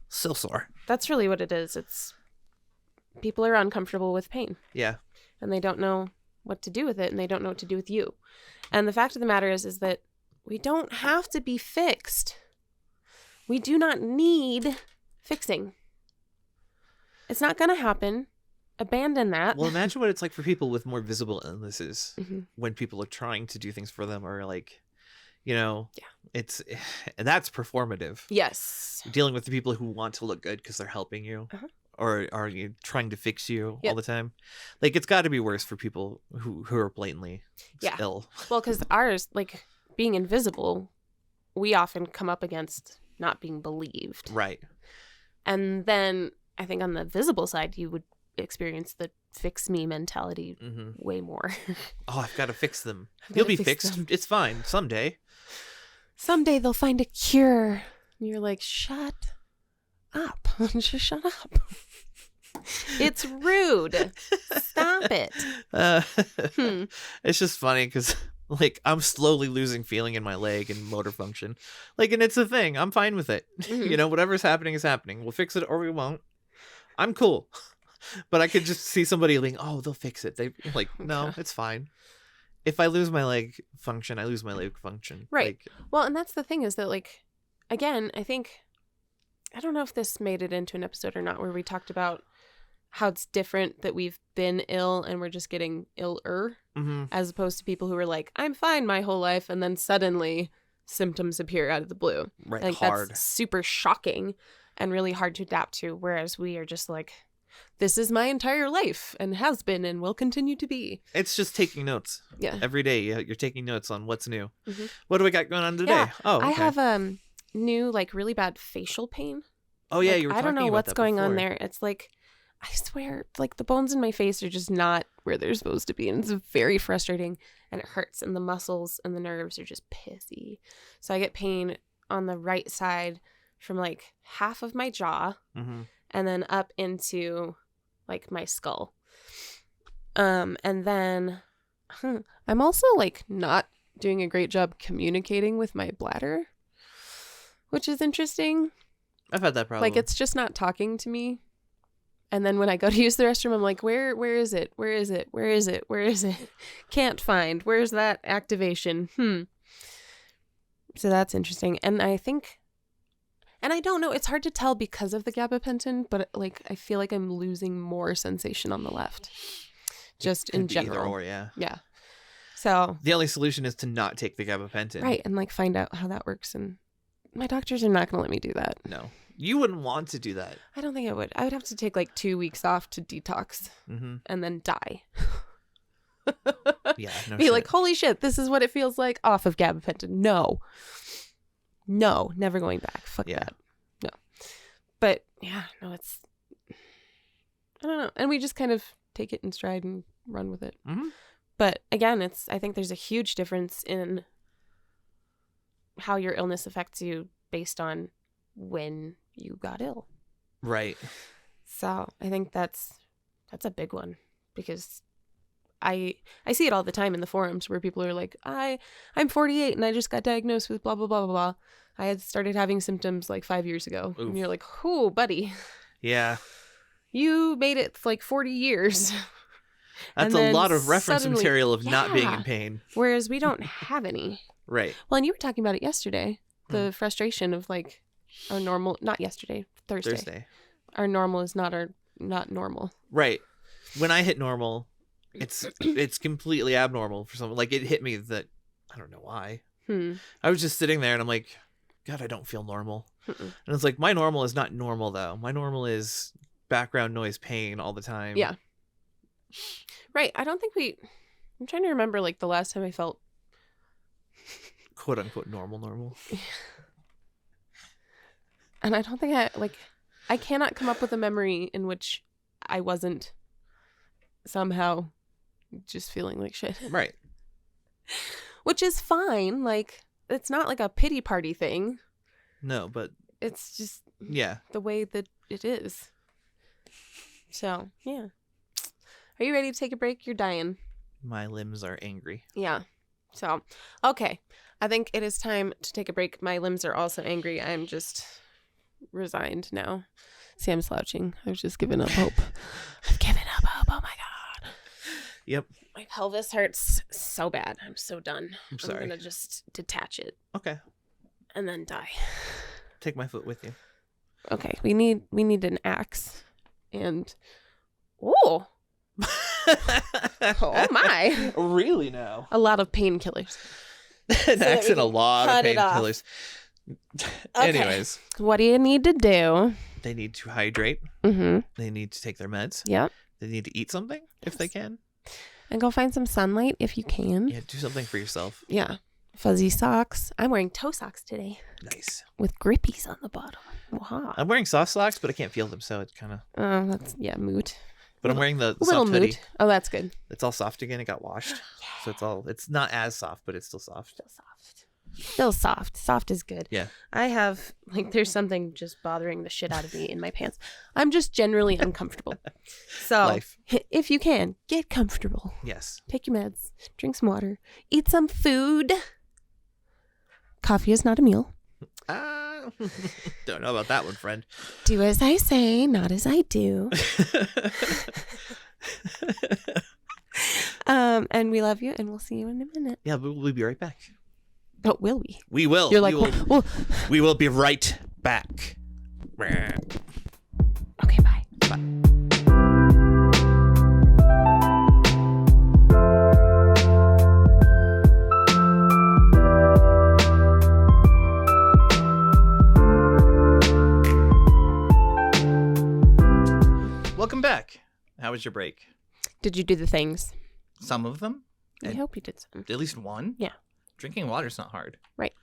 so sore. That's really what it is. It's people are uncomfortable with pain. Yeah. And they don't know what to do with it, and they don't know what to do with you. And the fact of the matter is that we don't have to be fixed. We do not need fixing. It's not going to happen. Abandon that. Well, imagine what it's like for people with more visible illnesses Mm-hmm. when people are trying to do things for them, or like, it's that's performative. Yes. Dealing with the people who want to look good because they're helping you, or are you trying to fix you all the time? Like, it's got to be worse for people who are blatantly ill. Well, because ours, like being invisible, we often come up against not being believed. Right. And then I think on the visible side, you would experience the fix me mentality way more. Oh, I've got to fix them. You'll be fixed. It's fine. Someday they'll find a cure. And you're like, shut up. Just shut up. It's rude. Stop it. It's just funny because like I'm slowly losing feeling in my leg and motor function. Like, and it's a thing. I'm fine with it. Whatever's happening is happening. We'll fix it or we won't. I'm cool. But I could just see somebody like, oh, they'll fix it. They like, no, it's fine. If I lose my leg function, I lose my leg function. Right. Like, well, and that's the thing is that, like, again, I don't know if this made it into an episode or not, where we talked about how it's different that we've been ill and we're just getting iller, as opposed to people who are like, I'm fine my whole life, and then suddenly symptoms appear out of the blue. Right. Like, that's super shocking and really hard to adapt to, whereas we are just like, this is my entire life and has been and will continue to be. It's just taking notes. Yeah. Every day you're taking notes on what's new. What do we got going on today? Yeah. Oh, okay. I have new, like, really bad facial pain. Oh yeah, like, you were I talking don't know about what's that going on before. there. It's like, I swear, like, the bones in my face are just not where they're supposed to be, and it's very frustrating, and it hurts, and the muscles and the nerves are just pissy. So I get pain on the right side from like half of my jaw, and then up into like my skull. And then I'm also like not doing a great job communicating with my bladder, which is interesting. I've had that problem. Like, it's just not talking to me. And then when I go to use the restroom, I'm like, where is it? Where is it? Where is it? Where is it? Can't find. Where's that activation? So that's interesting. And I think, and I don't know, it's hard to tell because of the gabapentin, but like, I feel like I'm losing more sensation on the left, just in general. Either or, yeah. Yeah. So the only solution is to not take the gabapentin. Right. And like find out how that works. And my doctors are not going to let me do that. No. You wouldn't want to do that. I don't think I would. I would have to take like 2 weeks off to detox and then die. Yeah, no Be shit. like, holy shit, this is what it feels like off of gabapentin. No, never going back. Fuck that. No. But yeah, no, it's, I don't know. And we just kind of take it in stride and run with it. But again, I think there's a huge difference in how your illness affects you based on when you got ill. Right. So I think that's a big one, because I see it all the time in the forums where people are like, I'm 48 and I just got diagnosed with blah, blah, blah, blah, blah. I had started having symptoms like 5 years ago. Oof. And you're like, oh, buddy. Yeah. You made it like 40 years. That's a lot of reference material of not being in pain. Whereas we don't have any. Right. Well, and you were talking about it yesterday. The frustration of like our normal, not yesterday, Thursday. Our normal is not normal. Right. When I hit normal, it's completely abnormal for someone. Like, it hit me that I don't know why. I was just sitting there and I'm like, God, I don't feel normal. And it's like, my normal is not normal though. My normal is background noise pain all the time. Yeah. Right. I don't think I'm trying to remember like the last time I felt quote unquote normal. And I don't think I cannot come up with a memory in which I wasn't somehow just feeling like shit. Right. Which is fine. Like, it's not like a pity party thing. No, but it's just the way that it is. So, yeah. Are you ready to take a break? You're dying. My limbs are angry. Yeah. So, okay. I think it is time to take a break. My limbs are also angry. I'm just resigned now. See, I'm slouching. I've just given up hope. I've given up hope. Oh my God. Yep. My pelvis hurts so bad. I'm so done. I'm sorry. I'm going to just detach it. Okay. And then die. Take my foot with you. Okay. We need an axe. And oh my. Really now? A lot of painkillers. An axe and a lot of painkillers. Okay. Anyways. What do you need to do? They need to hydrate. Mm-hmm. They need to take their meds. Yep. They need to eat something if they can. And go find some sunlight if you can. Yeah, do something for yourself. Yeah. Fuzzy socks. I'm wearing toe socks today. Nice. With grippies on the bottom. Wow. I'm wearing soft socks, but I can't feel them, so it's kind of... Oh, that's, moot. But I'm wearing the little soft moot. hoodie. Oh, that's good. It's all soft again. It got washed. Yeah. So it's not as soft, but it's still soft. Still soft. Soft is good. Yeah. I have, there's something just bothering the shit out of me in my pants. I'm just generally uncomfortable. So, Life. If you can, get comfortable. Yes. Take your meds. Drink some water. Eat some food. Coffee is not a meal. Don't know about that one, friend. Do as I say, not as I do. And we love you, and we'll see you in a minute. Yeah, we'll be right back. Oh, will we? We will. You're like, we will be right back. Okay, bye. Welcome back. How was your break? Did you do the things? Some of them. I hope you did some. At least one? Yeah. Drinking water's not hard. Right.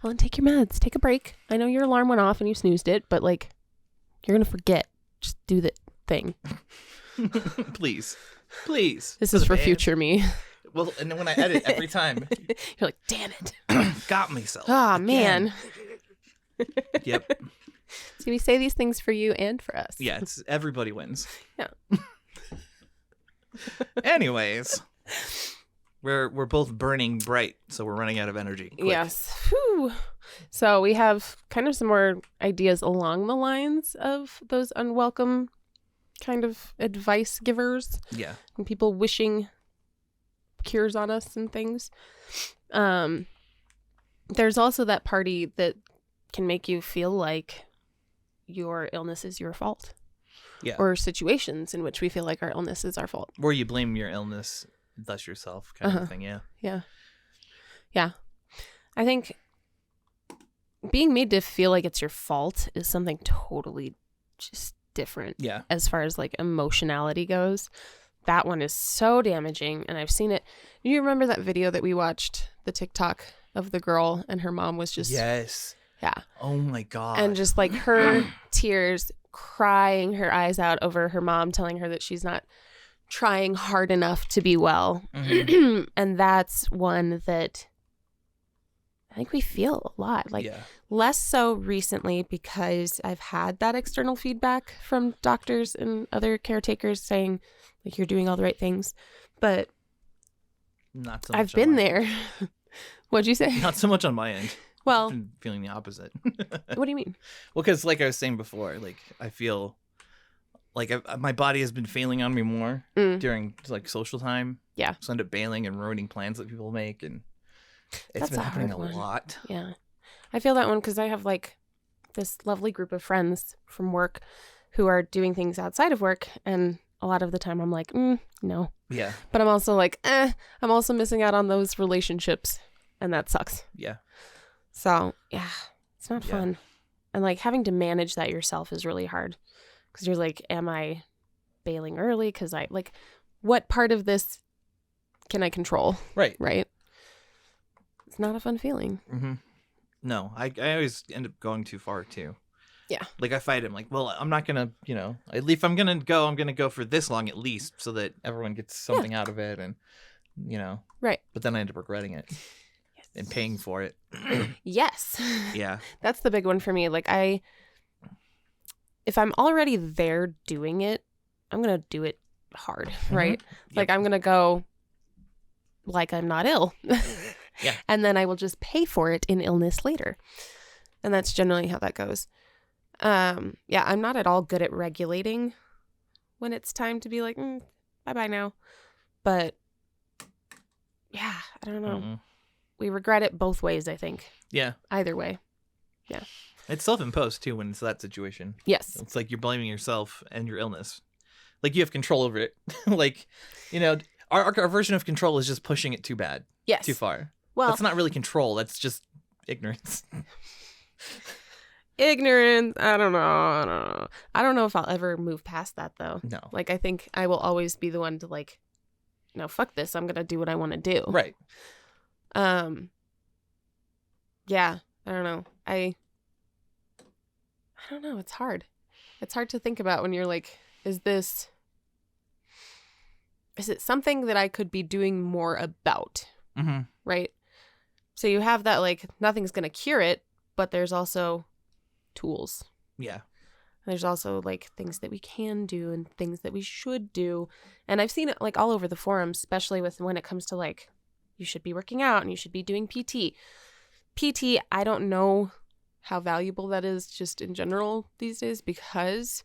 Well, and take your meds. Take a break. I know your alarm went off and you snoozed it, but you're going to forget. Just do the thing. Please. This is for future me. Well, and then when I edit every time. You're like, damn it. Got myself. Oh, man. Yep. See, we say these things for you and for us. Yeah, it's everybody wins. Yeah. Anyways. We're both burning bright, so we're running out of energy. Quick. Yes. Whew. So we have kind of some more ideas along the lines of those unwelcome kind of advice givers. Yeah. And people wishing cures on us and things. There's also that party that can make you feel like your illness is your fault. Yeah. Or situations in which we feel like our illness is our fault. Or you blame your illness, thus yourself kind of thing. Yeah. Yeah. Yeah. I think being made to feel like it's your fault is something totally just different. Yeah. As far as like emotionality goes. That one is so damaging, and I've seen it. Do you remember that video that we watched, the TikTok of the girl and her mom was just... Yes. Yeah. Oh my God. And just like her tears, crying her eyes out over her mom telling her that she's not trying hard enough to be well. Mm-hmm. And that's one that I think we feel a lot. Like less so recently because I've had that external feedback from doctors and other caretakers saying like you're doing all the right things. But not so much I've been there. What'd you say? Not so much on my end. Well, I've been feeling the opposite. What do you mean? Well, because like I was saying before, like I feel like my body has been failing on me more during like social time. Yeah. So I end up bailing and ruining plans that people make, and it's That's been a happening a hard one. lot. Yeah. I feel that one because I have like this lovely group of friends from work who are doing things outside of work, and a lot of the time I'm like, no. Yeah. But I'm also like, I'm also missing out on those relationships, and that sucks. Yeah. So, yeah, it's not fun. And like having to manage that yourself is really hard because you're like, am I bailing early? Because I like, what part of this can I control? Right. Right. It's not a fun feeling. Mm-hmm. No, I always end up going too far too. Yeah. Like I fight him like, well, I'm not going to, at least if I'm going to go for this long at least so that everyone gets something out of it and, Right. But then I end up regretting it and paying for it. Yes. Yeah. That's the big one for me. Like if I'm already there doing it, I'm going to do it hard, right? Mm-hmm. Like I'm going to go like I'm not ill. Yeah. And then I will just pay for it in illness later. And that's generally how that goes. I'm not at all good at regulating when it's time to be like, bye-bye now. But yeah, I don't know. Mm-hmm. We regret it both ways, I think. Yeah. Either way. Yeah. It's self-imposed too when it's that situation. Yes. It's like you're blaming yourself and your illness. Like you have control over it. Like, our version of control is just pushing it too bad. Yes. Too far. Well, that's not really control. That's just ignorance. Ignorance. I don't know. I don't know if I'll ever move past that though. No. Like I think I will always be the one to like, no, fuck this. I'm gonna do what I want to do. Right. Yeah. I don't know. I don't know. It's hard. It's hard to think about when you're like, is it something that I could be doing more about? Mm-hmm. Right. So you have that like nothing's gonna cure it, but there's also tools. Yeah. There's also like things that we can do and things that we should do. And I've seen it like all over the forums, especially with when it comes to like, you should be working out and you should be doing PT. PT, I don't know how valuable that is just in general these days because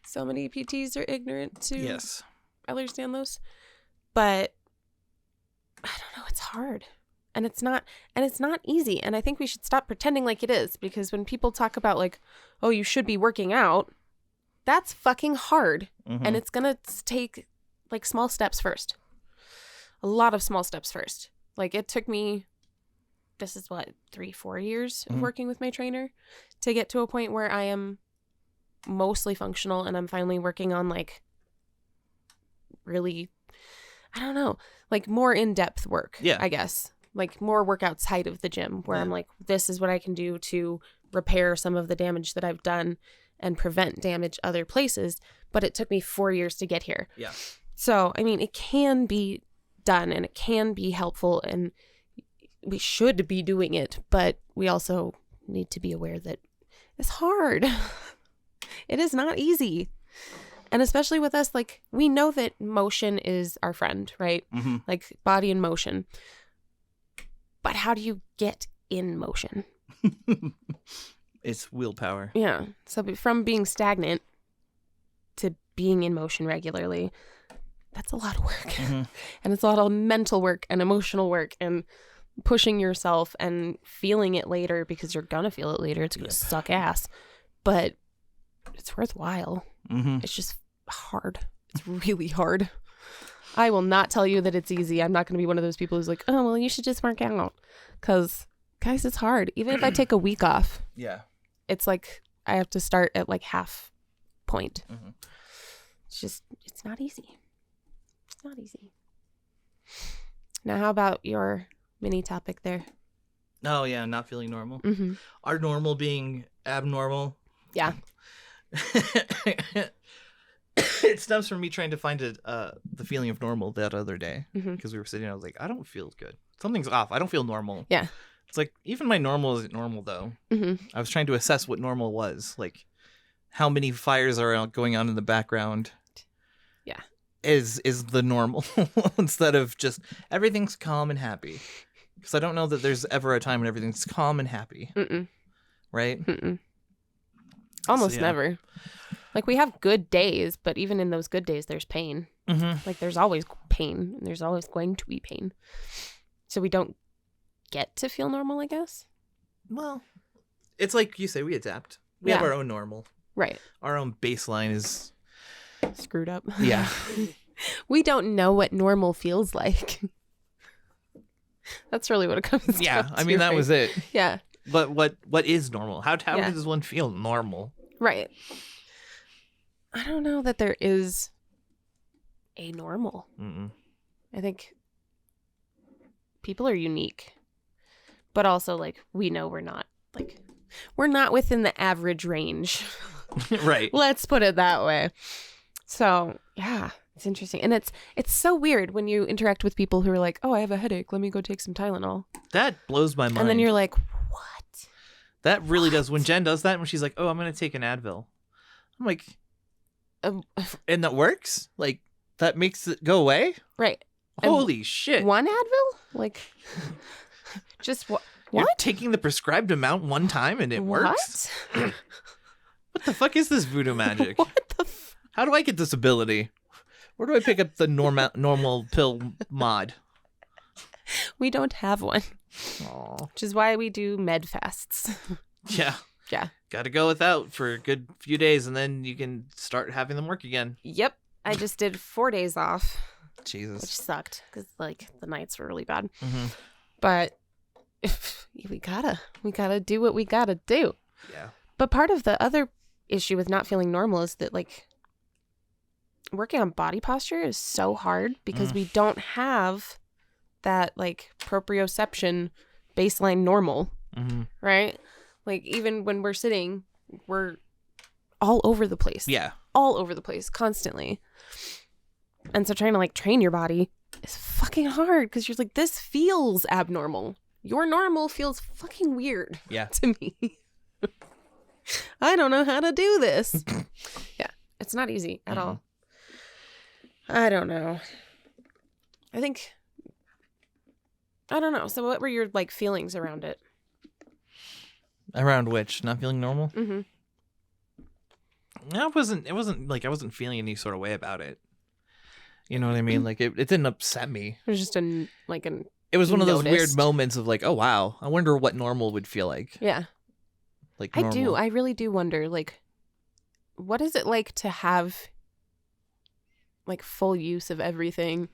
so many PTs are ignorant to understand those. But I don't know, it's hard. And it's not easy. And I think we should stop pretending like it is, because when people talk about like, oh, you should be working out, that's fucking hard. Mm-hmm. And it's going to take like small steps first. A lot of small steps first. Like it took me, this is what, 3-4 years of working with my trainer to get to a point where I am mostly functional and I'm finally working on like really, I don't know, like more in-depth work, I guess. Like more work outside of the gym where I'm like, this is what I can do to repair some of the damage that I've done and prevent damage other places. But it took me 4 years to get here. Yeah. So, I mean, it can be done and it can be helpful and we should be doing it. But we also need to be aware that it's hard. It is not easy. And especially with us, like we know that motion is our friend, right? Mm-hmm. Like body in motion. But how do you get in motion? It's willpower. Yeah. So from being stagnant to being in motion regularly, that's a lot of work. Mm-hmm. And it's a lot of mental work and emotional work and pushing yourself and feeling it later because you're going to feel it later. It's going to suck ass. But it's worthwhile. Mm-hmm. It's just hard. It's really hard. I will not tell you that it's easy. I'm not going to be one of those people who's like, oh, well, you should just work out. Because Guys, it's hard. Even if I take a week off, Yeah. it's like I have to start at like half point. Mm-hmm. It's not easy. It's not easy. Now, how about your mini topic there? Oh, yeah, not feeling normal. Mm-hmm. Our normal being abnormal. Yeah. It stems from me trying to find the feeling of normal that other day. Because we were sitting, I was like, I don't feel good. Something's off. I don't feel normal. Yeah. It's like, even my normal isn't normal, though. Mm-hmm. I was trying to assess what normal was. Like, how many fires are going on in the background. Yeah. Is the normal instead of just everything's calm and happy. Because I don't know that there's ever a time when everything's calm and happy. Mm-mm. Right? Mm-mm. Almost So, yeah. never. Like, we have good days, but even in those good days, there's pain. Mm-hmm. Like, there's always pain, and there's always going to be pain. So we don't get to feel normal, I guess. Well, it's like you say, we adapt. We have Yeah. our own normal. Right. Our own baseline is... Screwed up. Yeah. We don't know what normal feels like. That's really what it comes down Yeah, to. I mean, that right? was it. Yeah. But what is normal? How Yeah. does one feel normal? Right. I don't know that there is a normal. Mm-mm. I think people are unique, but also, like, we know we're not within the average range. Right. Let's put it that way. So, yeah, it's interesting. And it's so weird when you interact with people who are like, oh, I have a headache. Let me go take some Tylenol. That blows my mind. And then you're like, what? That really does. When Jen does that, when she's like, oh, I'm going to take an Advil. I'm like, and that works? Like, that makes it go away? Right. And Holy shit. one Advil? Like, just what? You're What? taking the prescribed amount one time and it works? What the fuck is this voodoo magic? What the How do I get this ability? Where do I pick up the normal pill mod? We don't have one, Aw. which is why we do med fasts. Yeah. Yeah. Got to go without for a good few days and then you can start having them work again. Yep. I just did 4 days off, which Jesus. sucked because, like, the nights were really bad. Mm-hmm. But we gotta do what we gotta do. Yeah. But part of the other issue with not feeling normal is that, like, working on body posture is so hard because we don't have that, like, proprioception baseline normal, right? Like, even when we're sitting, we're all over the place. Yeah. All over the place, constantly. And so trying to, like, train your body is fucking hard because you're like, this feels abnormal. Your normal feels fucking weird. Yeah. To me. I don't know how to do this. Yeah. It's not easy at all. I don't know. I don't know. So what were your, like, feelings around it? Around which? Not feeling normal? Mm-hmm. It wasn't like I wasn't feeling any sort of way about it. You know what I mean? Like, it didn't upset me. It was just it It was one of those weird noticed. moments of like, oh, wow. I wonder what normal would feel like. yeah. Like, I normal. do. I really do wonder, like, what is it like to have, like, full use of everything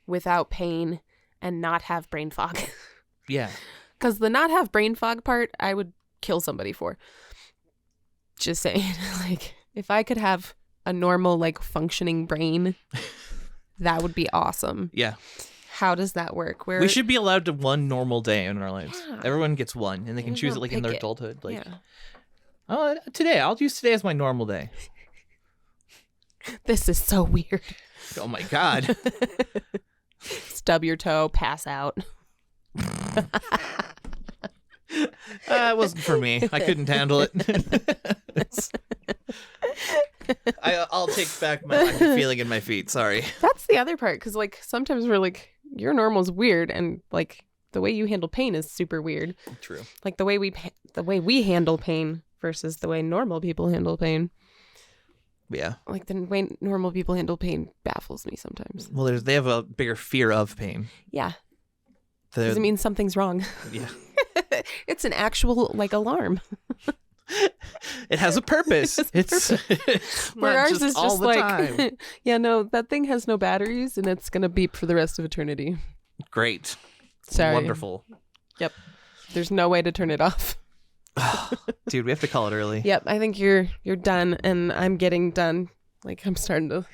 without pain and not have brain fog? Yeah. Because the not have brain fog part, I would kill somebody for. Just saying. Like, if I could have a normal, like, functioning brain, that would be awesome. Yeah. How does that work? We should be allowed to one normal day in our lives. Yeah. Everyone gets one, and they can You choose don't it like in their pick it. adulthood. Like, Yeah. oh, today I'll use today as my normal day. This is so weird. Oh my god. Stub your toe, pass out. It wasn't for me. I couldn't handle it. I'll take back my lack of feeling in my feet. Sorry. That's the other part, because, like, sometimes we're like, your normal's weird, and, like, the way you handle pain is super weird. True. Like, the way we handle pain versus the way normal people handle pain. Yeah. Like, the way normal people handle pain baffles me sometimes. Well, they have a bigger fear of pain. Yeah. They're- Because it means something's wrong. Yeah. It's an actual, like, alarm. It has a purpose. It's Where not ours just is all just the like, time. yeah, no, that thing has no batteries and it's going to beep for the rest of eternity. Great. Sorry. Wonderful. Yep. There's no way to turn it off. Dude, we have to call it early. Yep, I think you're done, and I'm getting done. Like, I'm starting to...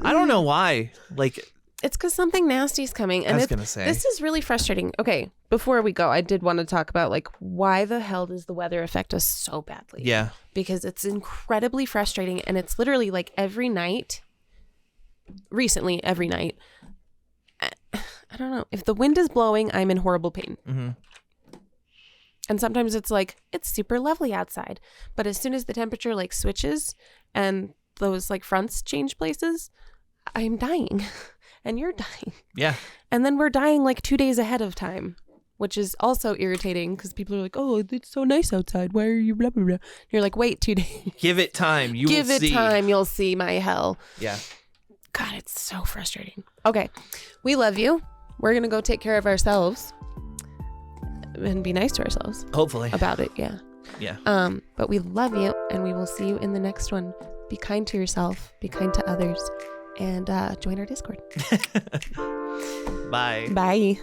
I don't know why. Like... It's because something nasty is coming. And I was going to say. This is really frustrating. Okay, before we go, I did want to talk about, like, why the hell does the weather affect us so badly? Yeah. Because it's incredibly frustrating, and it's literally, like, every night, recently, every night, I don't know. If the wind is blowing, I'm in horrible pain. Mm-hmm. And sometimes it's like, it's super lovely outside. But as soon as the temperature, like, switches and those, like, fronts change places, I'm dying. And you're dying. Yeah. And then we're dying like 2 days ahead of time, which is also irritating because people are like, oh, it's so nice outside. Why are you blah, blah, blah? You're like, wait 2 days. Give it time. Give it time. You'll see my hell. Yeah. God, it's so frustrating. Okay. We love you. We're going to go take care of ourselves and be nice to ourselves. Hopefully. About it. Yeah. Yeah. But we love you, and we will see you in the next one. Be kind to yourself. Be kind to others. And join our Discord. Bye. Bye.